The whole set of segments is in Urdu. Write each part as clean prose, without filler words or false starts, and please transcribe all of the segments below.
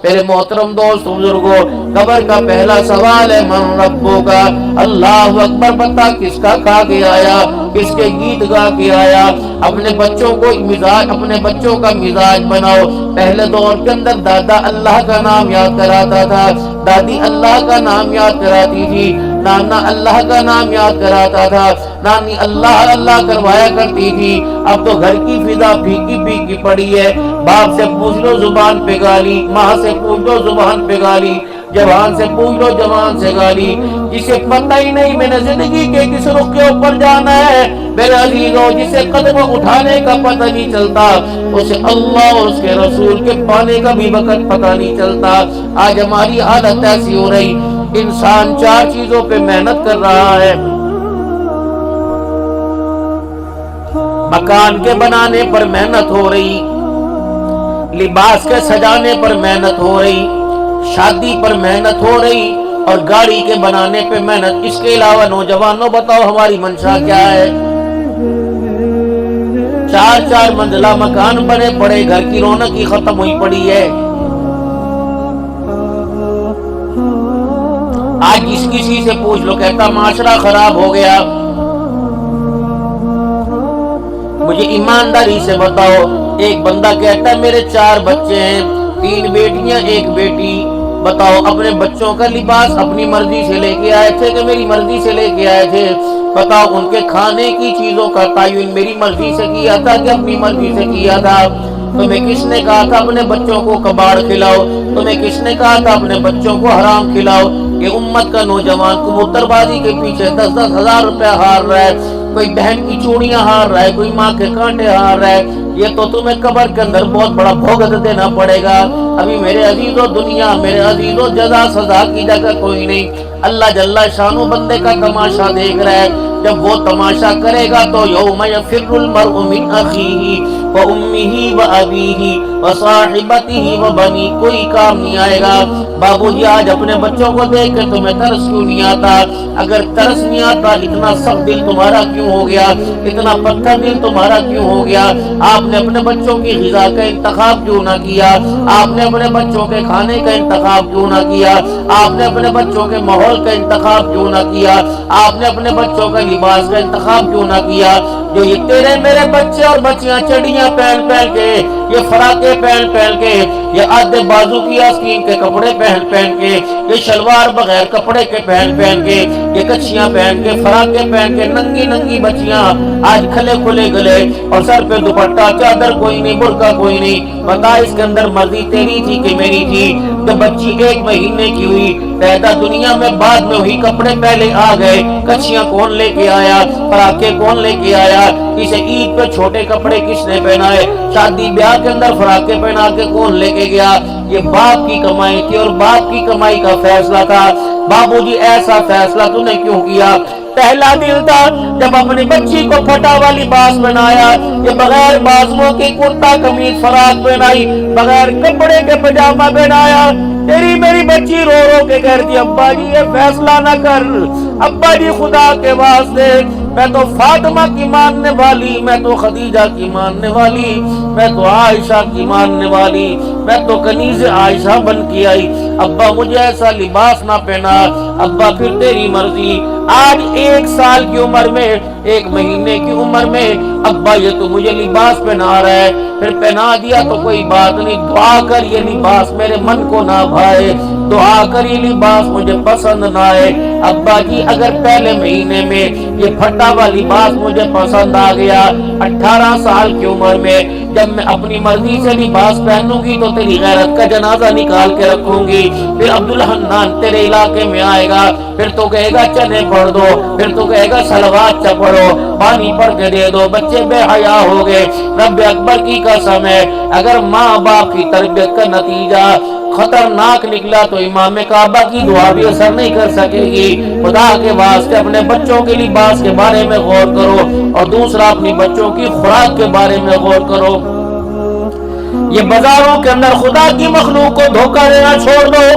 میرے محترم دوست بزرگوں، قبر کا پہلا سوال ہے من ربک، اللہ اکبر، بتا کس کا کھا کے آیا، کس کے گیت گا کے آیا۔ اپنے بچوں کو مزاج، اپنے بچوں کا مزاج بناؤ۔ پہلے دور کے اندر دادا اللہ کا نام یاد کراتا تھا، دادی اللہ کا نام یاد کراتی تھی، نانا اللہ کا نام یاد کراتا تھا، نانی اللہ اللہ کروایا کرتی تھی۔ اب تو گھر کی فضا پھیکی پھیکی پڑی ہے۔ باپ سے پوچھ لو زبان پہ گالی، ماں سے پوچھ لو زبان پہ گالی، جوان سے پوچھ لو جوان سے گالی۔ جسے پتہ ہی نہیں میں نے زندگی کے کس رخ کے اوپر جانا ہے، میرے عزیزوں، جسے قدم اٹھانے کا پتہ نہیں چلتا، اسے اللہ اور اس کے رسول کے پانے کا بھی وقت پتہ نہیں چلتا۔ آج ہماری حالت ایسی ہو رہی، انسان 4 چیزوں پہ محنت کر رہا ہے۔ مکان کے بنانے پر محنت ہو رہی، لباس کے سجانے پر محنت ہو رہی، شادی پر محنت ہو رہی، اور گاڑی کے بنانے پہ محنت۔ اس کے علاوہ نوجوانوں بتاؤ ہماری منشا کیا ہے؟ 4 منزلہ مکان بنے پڑے، گھر کی رونق ہی ختم ہوئی پڑی ہے۔ آج جس کسی سے پوچھ لو کہتا معاشرہ خراب ہو گیا۔ مجھے ایمانداری سے بتاؤ، ایک بندہ کہتا ہے میرے 4 بچے ہیں، 3 بیٹیاں 1 بیٹی، بتاؤ اپنے بچوں کا لباس اپنی مرضی سے لے کے آئے تھے کہ میری مرضی سے لے کے آئے تھے؟ بتاؤ ان کے کھانے کی چیزوں کا تعین میری مرضی سے کیا تھا کہ اپنی مرضی سے کیا تھا؟ تمہیں کس نے کہا تھا اپنے بچوں کو کباڑ کھلاؤ؟ تمہیں کس نے کہا تھا اپنے بچوں کو حرام کھلاؤ؟ کہ امت کا نوجوان کبوتر بازی کے پیچھے 10-10 ہزار روپے ہار رہا ہے، کوئی بہن کی چوڑیاں ہار رہا ہے، کوئی ماں کے کانٹے ہار رہا ہے۔ یہ تو تمہیں قبر کے اندر بہت بڑا بھوگت دینا پڑے گا۔ ابھی میرے عزیزو دنیا، میرے عزیزو جزا سزا کی جگہ کوئی نہیں۔ اللہ جل شانو بندے کا تماشا دیکھ رہا ہے۔ جب وہ تماشا کرے گا تو یوم یفر المرء من اخیہ وامہ وابیہ وصاحبتہ وبنی، کوئی کام نہیں آئے گا۔ بابو جی آج اپنے بچوں کو دیکھ کے تمہیں ترس کیوں نہیں آتا؟ اگر ترس نہیں آتا، اتنا سخت دل تمہارا کیوں ہو گیا؟ اتنا پتھر دل تمہارا کیوں ہو گیا؟ آپ نے اپنے بچوں کی غذا کا انتخاب کیوں نہ کیا؟ آپ نے اپنے بچوں کے کھانے کا انتخاب کیوں نہ کیا؟ آپ نے اپنے بچوں کے ماحول کا انتخاب کیوں نہ کیا؟ آپ نے اپنے بچوں کا لباس کا انتخاب کیوں نہ کیا؟ جو یہ تیرے میرے بچے اور بچیاں چڑیاں پہن پہن کے، یہ فراقے پہن پہن کے، یہ آدھے بازو کی آستین کے کپڑے پہن پہن کے، یہ شلوار بغیر کپڑے کے پہن پہن کے، یہ کچھیاں پہن کے، فراقے پہن کے، ننگی ننگی بچیاں آج کھلے کھلے گلے اور سر پہ دوپٹہ، چادر کوئی نہیں، برقع کوئی نہیں۔ بتا اس کے اندر مرضی تیری تھی کہ میری تھی؟ جب بچی 1 مہینے کی ہوئی، پیدا دنیا میں بعد میں ہوئی، کپڑے پہلے آ گئے، کچھیاں کون لے کے آیا؟ فراقے کون لے کے آیا؟ اسے عید پہ چھوٹے کپڑے کس نے پہنائے؟ شادی بیاہ کے اندر فراقے پہنا کے کون لے کے گیا؟ یہ باپ کی کمائی تھی اور باپ کی کمائی کا فیصلہ تھا۔ بابو جی ایسا فیصلہ تو نے کیوں کیا؟ پہلا دل تھا جب اپنی بچی کو پھٹا ہوا لباس بنایا، یہ بغیر بازوؤں کی کرتا قمیض فراق پہنائی، بغیر کپڑے کے پجامہ پہنایا۔ تیری میری بچی رو رو کے کہتی ابا جی یہ فیصلہ نہ کر، ابا جی خدا کے واسطے، میں تو فاطمہ کی ماننے والی، میں تو خدیجہ کی ماننے والی، میں تو عائشہ کی ماننے والی، میں تو کنیز عائشہ بن کے آئی، ابا مجھے ایسا لباس نہ پہنا۔ ابا پھر تیری مرضی۔ آج 1 سال کی عمر میں، 1 مہینے کی عمر میں، ابا یہ تو مجھے لباس پہنا رہا ہے، پھر پہنا دیا تو کوئی بات نہیں، دعا کر یہ لباس میرے من کو نہ بھائے، دعا کر یہ لباس مجھے پسند نہ آئے۔ ابا جی اگر پہلے مہینے میں یہ پھٹا ہوا لباس مجھے پسند آ گیا، 18 سال کی عمر میں جب میں اپنی مرضی سے لباس پہنوں گی تو تیری غیرت کا جنازہ نکال کے رکھوں گی۔ پھر عبدالحنان تیرے علاقے میں آئے گا، پھر تو کہے گا چنے پڑھ دو، پھر تو کہے گا صلوات پڑھو، پانی پڑھ کے دے دو، بچے بے حیا ہو گئے۔ رب اکبر کی قسم ہے اگر ماں باپ کی تربیت کا نتیجہ خطرناک نکلا تو امام کعبہ کی دعا بھی اثر نہیں کر سکے گی۔ خدا کے واسطے اپنے بچوں کے لباس کے بارے میں غور کرو، اور دوسرا اپنی بچوں کی خوراک کے بارے میں غور کرو۔ یہ بازاروں کے اندر خدا کی مخلوق کو دھوکہ دینا چھوڑ دو۔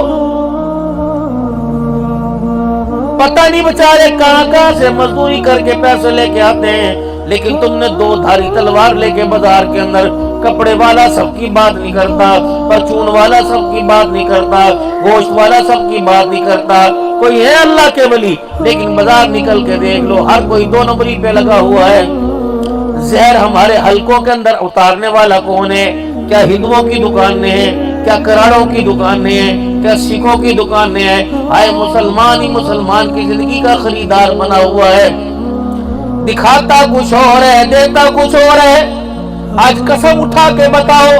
پتہ نہیں بچارے کہاں کہاں سے مزدوری کر کے پیسے لے کے آتے ہیں، لیکن تم نے 2 دھاری تلوار لے کے بازار کے اندر کپڑے والا سب کی بات نہیں کرتا، پرچون والا سب کی بات نہیں کرتا، گوشت والا سب کی بات نہیں کرتا، کوئی ہے اللہ کے ولی لیکن بازار نکل کے دیکھ لو ہر کوئی 2 نمبری پہ لگا ہوا ہے۔ زہر ہمارے حلقوں کے اندر اتارنے والا کون ہے؟ کیا ہندوؤں کی دکانیں ہیں؟ کیا کراڑوں کی دکانیں ہیں؟ کیا سکھوں کی دکانیں ہیں؟ آئے مسلمان ہی مسلمان کی زندگی کا خریدار بنا ہوا ہے، دکھاتا کچھ اور ہے، دیتا کچھ اور ہے۔ آج قسم اٹھا کے بتاؤ،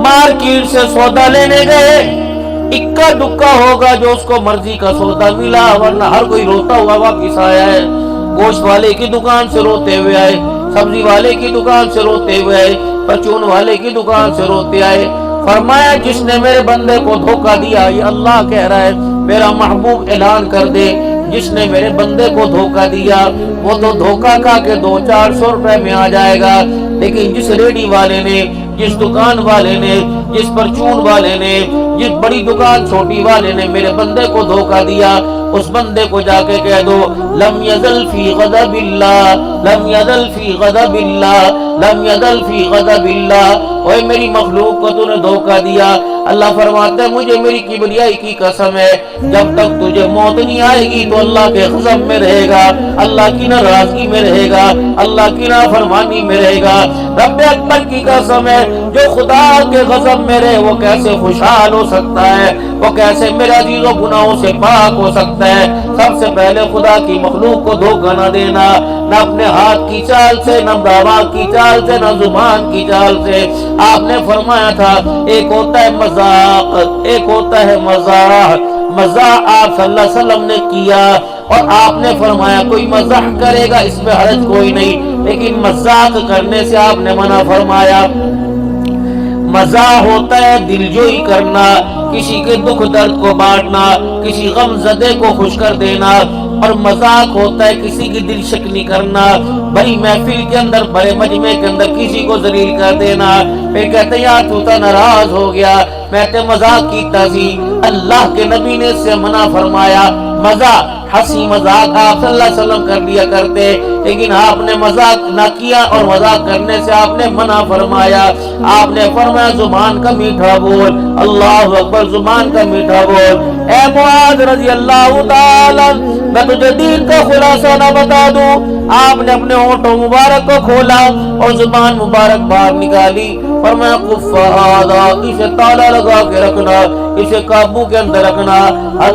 مارکیٹ سے سودا لینے گئے، اکا دکا ہوگا جو اس کو مرضی کا سودا ملا، ورنہ ہر کوئی روتا ہوا واپس آیا ہے۔ گوشت والے کی دکان سے روتے ہوئے آئے، سبزی والے کی دکان سے روتے ہوئے آئے، پرچون والے کی دکان سے روتے آئے۔ فرمایا جس نے میرے بندے کو دھوکہ دیا، یہ اللہ کہہ رہا ہے، میرا محبوب اعلان کر دے، جس نے میرے بندے کو دھوکہ دیا وہ تو دھوکہ کھا کے 200-400 روپے میں آ جائے گا، لیکن جس ریڈی والے نے، جس دکان والے نے، جس پرچون والے نے، جس بڑی دکان چھوٹی والے نے میرے بندے کو دھوکہ دیا، اس بندے کو جا کے کہہ دو لم یزل فی غضب اللہ، لم یزل فی غضب اللہ، لم یزل فی غضب اللہ۔ اوے میری مخلوق کو تو نے دھوکہ دیا، اللہ فرماتا ہے مجھے میری کبریائی کی قسم ہے، جب تک تجھے موت نہیں آئے گی تو اللہ کے غضب میں رہے گا، اللہ کی ناراضگی میں رہے گا، اللہ کی نافرمانی میں رہے گا۔ رب اکبر کی قسم ہے، جو خدا کے غضب میں رہے وہ کیسے خوشحال ہو سکتا ہے، وہ کیسے میرے عزیز و گناہوں سے پاک ہو سکتا ہے۔ سب سے پہلے خدا کی مخلوق کو دھوکہ نہ دینا، نہ اپنے ہاتھ کی چال سے، نہ دماغ کی چال سے، نہ زبان کی چال سے۔ آپ نے فرمایا تھا ایک ہوتا ہے مذاق، ایک ہوتا ہے مزاح۔ مزاح آپ صلی اللہ علیہ وسلم نے کیا اور آپ نے فرمایا کوئی مزاح کرے گا اس میں حرج کوئی نہیں، لیکن مذاق کرنے سے آپ نے منع فرمایا۔ مزاح ہوتا ہے دلجوئی کرنا، کسی کے دکھ درد کو بانٹنا، کسی غم زدے کو خوش کر دینا، اور مذاق ہوتا ہے کسی کی دل شکنی کرنا، بڑی محفل کے اندر، بڑے مجمع کے اندر کسی کو ذلیل کر دینا، پھر کہتے ہیں یار تو تا ناراض ہو گیا، میں تے مذاق کیتا سی۔ اللہ کے نبی نے اس سے منع فرمایا۔ مذاق، ہنسی مذاق آپ صلی اللہ علیہ وسلم کر لیا کرتے، لیکن آپ نے مذاق نہ کیا اور مذاق کرنے سے آپ نے منع فرمایا۔ آپ نے فرمایا زبان کا میٹھا بول، اللہ اکبر، زبان کا میٹھا بول۔ اے معاذ رضی اللہ تعالی، میں تجھے دین کا خلاصہ نہ بتا دوں؟ آپ نے اپنے ہونٹوں مبارک کو کھولا اور زبان مبارک باہر نکالی، فرمایا کف ہذا، اسے تالا لگا کے رکھنا، اسے قابو کے اندر رکھنا۔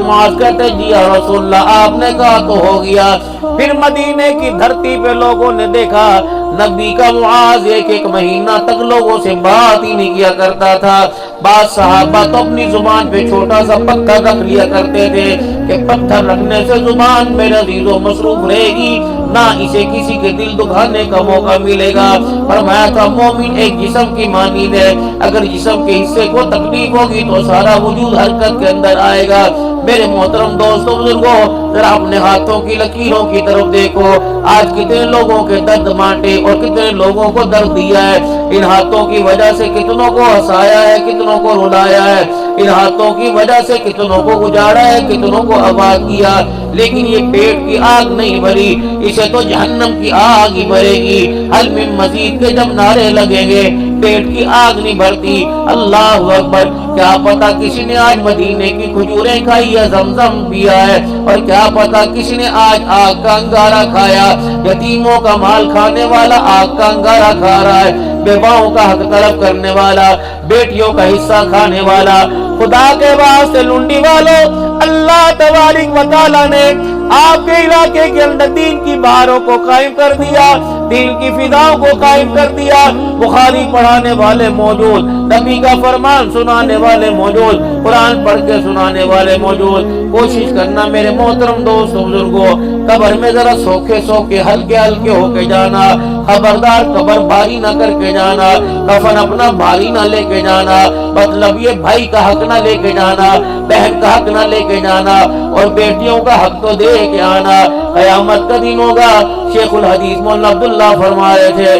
معاذ کہتے جی یا رسول اللہ، آپ نے کہا تو ہو گیا۔ پھر مدینے کی دھرتی پہ لوگوں نے دیکھا نبی کا معاذ ایک مہینہ تک لوگوں سے بات ہی نہیں کیا کرتا تھا۔ بعض صحابہ تو اپنی زبان پہ چھوٹا سا پتھر رکھ لیا کرتے تھے کہ پتھر رکھنے سے زبان میرے عزیز و مصروف رہے گی، نہ اسے کسی کے دل دکھانے کا موقع ملے گا۔ فرمایا تھا مومن ایک جسم کی مانند ہے، اگر جسم کے حصے کو تکلیف ہوگی تو سارا وجود حرکت کے اندر آئے گا۔ میرے محترم دوستوں بزرگوں، ذرا اپنے ہاتھوں کی لکیروں کی طرف دیکھو، آج کتنے لوگوں کے درد بانٹے اور کتنے لوگوں کو درد دیا ہے۔ ان ہاتھوں کی وجہ سے کتنوں کو ہنسایا ہے، کتنوں کو رلایا ہے، ان ہاتھوں کی وجہ سے کتنوں کو گزارا ہے، کتنوں کو آباد کیا، لیکن یہ پیٹ کی آگ نہیں بھری، اسے تو جہنم کی آگ ہی بھرے گی۔ حل من مزید کے جب نعرے لگیں گے پیٹ کی آگ نہیں بھرتی۔ اللہ اکبر، کیا پتا کسی نے آج مدینے کی کھجوریں کھائی یا زمزم پیا ہے، اور کیا پتا کسی نے آج آگ کا انگارہ کھایا۔ یتیموں کا مال کھانے والا آگ کا انگارہ کھا رہا ہے، بیواؤں کا حق طلب کرنے والا، بیٹیوں کا حصہ کھانے والا۔ خدا کے واسطے لنڈی والوں، اللہ تبارک و تعالیٰ نے آپ کے علاقے کے اندر دین کی بہاروں کو قائم کر دیا، دین کی فضاؤں کو قائم کر دیا۔ بخاری پڑھانے والے موجود، نبی کا فرمان سنانے والے موجود، قرآن پڑھ کے سنانے والے موجود۔ کوشش کرنا میرے محترم دوستوں بزرگوں، قبر میں ذرا سوکھے سوکھے ہلکے ہلکے ہو کے جانا، خبردار قبر بھاری نہ کر کے جانا، کفن اپنا بھاری نہ لے کے جانا، مطلب یہ بھائی کا حق نہ لے کے جانا، بہن کا حق نہ لے کے جانا، اور بیٹیوں کا حق تو دے کے آنا۔ قیامت کا دن ہوگا، شیخ الحدیث مولانا عبداللہ فرما رہے تھے،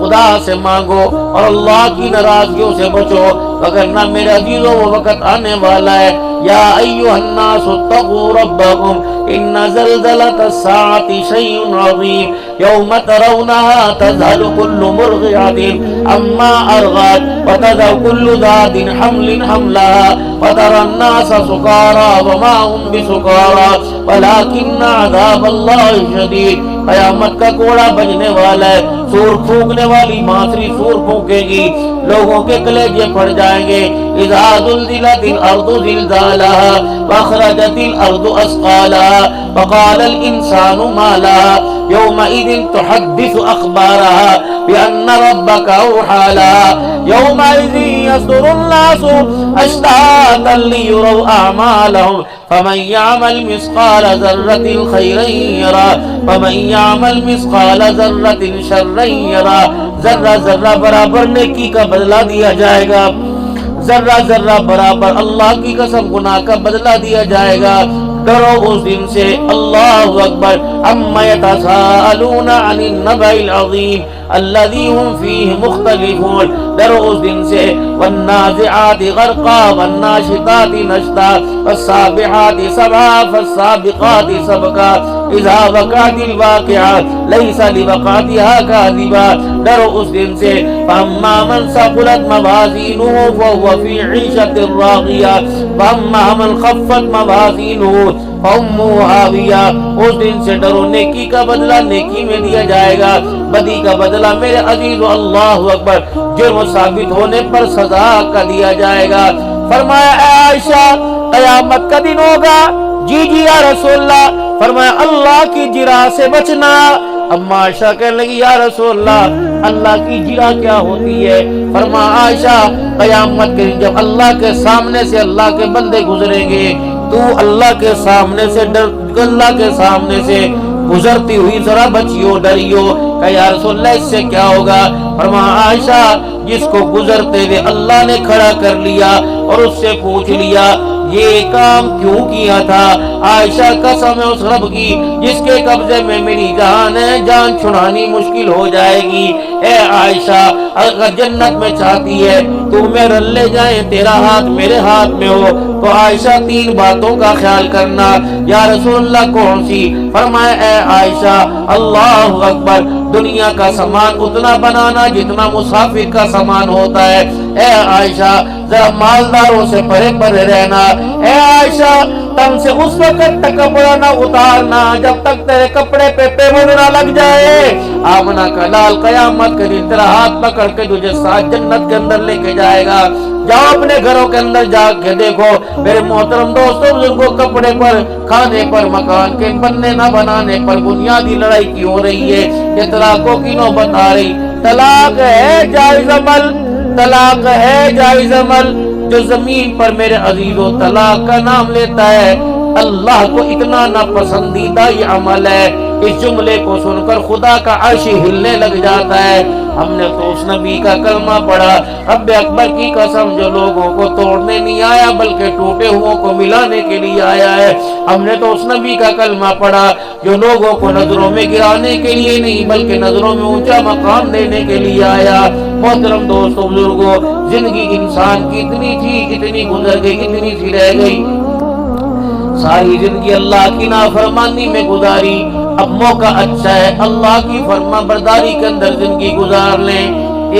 خدا سے مانگو اور اللہ کی ناراضگیوں سے بچو، وگرنہ میرے عزیزوں وہ وقت آنے والا ہے۔ یا ایھا الناس اتقوا ربکم ان زلزلۃ الساعۃ شیء عظیم یوم ترونها تذهل كل مرضعۃ عما ارضعت وتضع كل ذات حمل حملها وترى الناس سکارى وما هم بسکارى ولكن عذاب اللہ شدید۔ قیامت کا کوڑا بجنے والا ہے، سور پھونکنے والی ماسری سور پھونکے گی، لوگوں کے کلیجے پھٹ جائیں گے۔ اذا زلزلت الارض زلزالها واخرجت الارض اثقالها وقال الانسان ما لها يومئذ تحدث اخبارها بان ربك اوحى لها يومئذ يصدر الناس اشتاتا ليروا اعمالهم فمن يعمل مثقال ذرة خيرا يره ومن يعمل مثقال ذرة شرا يره۔ ذرہ ذرہ برابر نیکی کا بدلہ دیا جائے گا، ذرہ ذرہ برابر اللہ کی قسم گناہ کا بدلہ دیا جائے گا۔ ڈرو اس دن سے، اللہ اکبر۔ اما یتساءلون عن النبأ العظیم الذی هم فیہ مختلفون، ڈرو اس دن سے۔ والنازعات غرقا والناشطات نشطا والسابحات سبحا فالسابقات سبقا اذا وقعت الواقعہ لیس لوقعتها کاذبا، ڈرو اس دن سے۔ فاما من ثقلت موازینہ فهو فی عیشۃ راضیہ واما من خفت موازینہ فأمہ ہاویہ، اس دن سے ڈرو، نیکی کا بدلہ نیکی میں دیا جائے گا، بدی کا بدلہ میرے عزیز اللہ اکبر جرم ثابت ہونے پر سزا کا دیا جائے گا۔ فرمایا اے عائشہ قیامت کا دن ہوگا؟ جی جی یا رسول اللہ۔ فرمایا اللہ کی جرا سے بچنا۔ اما عائشہ کہنے لگی یا رسول اللہ اللہ کی جرا کیا ہوتی ہے؟ فرمایا عائشہ قیامت کے دن جب اللہ کے سامنے سے اللہ کے بندے گزریں گے، تو اللہ کے سامنے سے اللہ کے سامنے سے گزرتی ہوئی ذرا بچیو ڈریو۔ کہ یا رسول اللہ اس سے کیا ہوگا؟ فرمایا عائشہ جس کو گزرتے ہوئے اللہ نے کھڑا کر لیا اور اس سے پوچھ لیا یہ کام کیوں کیا تھا؟ عائشہ قسم ہے اس رب کی جس کے قبضے میں میری جان ہے، جان چھڑانی مشکل ہو جائے گی۔ اے عائشہ اگر جنت میں چاہتی ہے تو میرے لے جائیں، تیرا ہاتھ میرے ہاتھ میں ہو، تو عائشہ تین باتوں کا خیال کرنا۔ یا رسول اللہ کون سی؟ فرمایا اے عائشہ اللہ اکبر دنیا کا سامان اتنا بنانا جتنا مسافر کا سامان ہوتا ہے۔ اے عائشہ ذرا مالداروں سے پرے پرے رہنا۔ اے عائشہ تن سے اس وقت تک کپڑا نہ اتارنا جب تک تیرے کپڑے پہ پیمند نہ لگ جائے۔ آمنہ کا لال قیامت کے دن تیرا ہاتھ پکڑ کے تجھے ساتھ جنت کے اندر لے کے جائے گا۔ جاؤ اپنے گھروں کے اندر جا کے دیکھو میرے محترم دوستوں بزرگوں، کپڑے پر، کھانے پر، مکان کے بننے نہ بنانے پر بنیادی لڑائی کی ہو رہی ہے کہ طلاقوں کی نوبت آ رہی۔ طلاق ہے جائز عمل، طلاق ہے جائز عمل۔ جو زمین پر میرے عزیزو طلاق کا نام لیتا ہے اللہ کو اتنا ناپسندیدہ یہ عمل ہے، اس جملے کو سن کر خدا کا عرش ہلنے لگ جاتا ہے۔ ہم نے تو اس نبی کا کلمہ پڑھا، رب اکبر کی قسم جو لوگوں کو توڑنے نہیں آیا بلکہ ٹوٹے ہوئوں کو ملانے کے لیے آیا ہے۔ ہم نے تو اس نبی کا کلمہ پڑھا جو لوگوں کو نظروں میں گرانے کے لیے نہیں بلکہ نظروں میں اونچا مقام دینے کے لیے آیا۔ محترم دوستوں بزرگوں، زندگی انسان کی اتنی تھی، اتنی گزر گئی، اتنی سی رہ گئی، ساری زندگی اللہ کی نافرمانی میں گزاری۔ اب موقع اچھا ہے اللہ کی فرما برداری کے اندر زندگی گزار لیں۔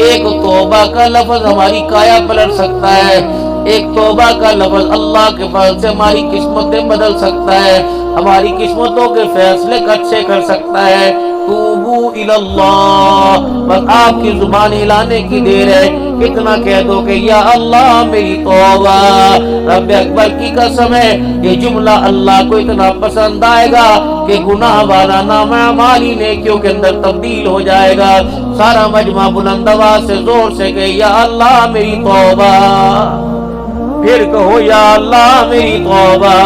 ایک توبہ کا لفظ ہماری کایا پلٹ سکتا ہے، ایک توبہ کا لفظ اللہ کے فضل سے ہماری قسمتیں بدل سکتا ہے، ہماری قسمتوں کے فیصلے اچھے کر سکتا ہے۔ توبو اللہ، بس آپ کی زبان ہلانے کی دیر ہے، اتنا کہہ دو کہ یا اللہ میری توبہ۔ رب اکبر کی قسم ہے یہ جملہ اللہ کو اتنا پسند آئے گا کہ گناہ والا نام اعمالی نیکیوں کے اندر تبدیل ہو جائے گا۔ سارا مجمع بلند آواز سے زور سے کہ یا اللہ میری توبہ، پھر کہو یا اللہ میری توبہ۔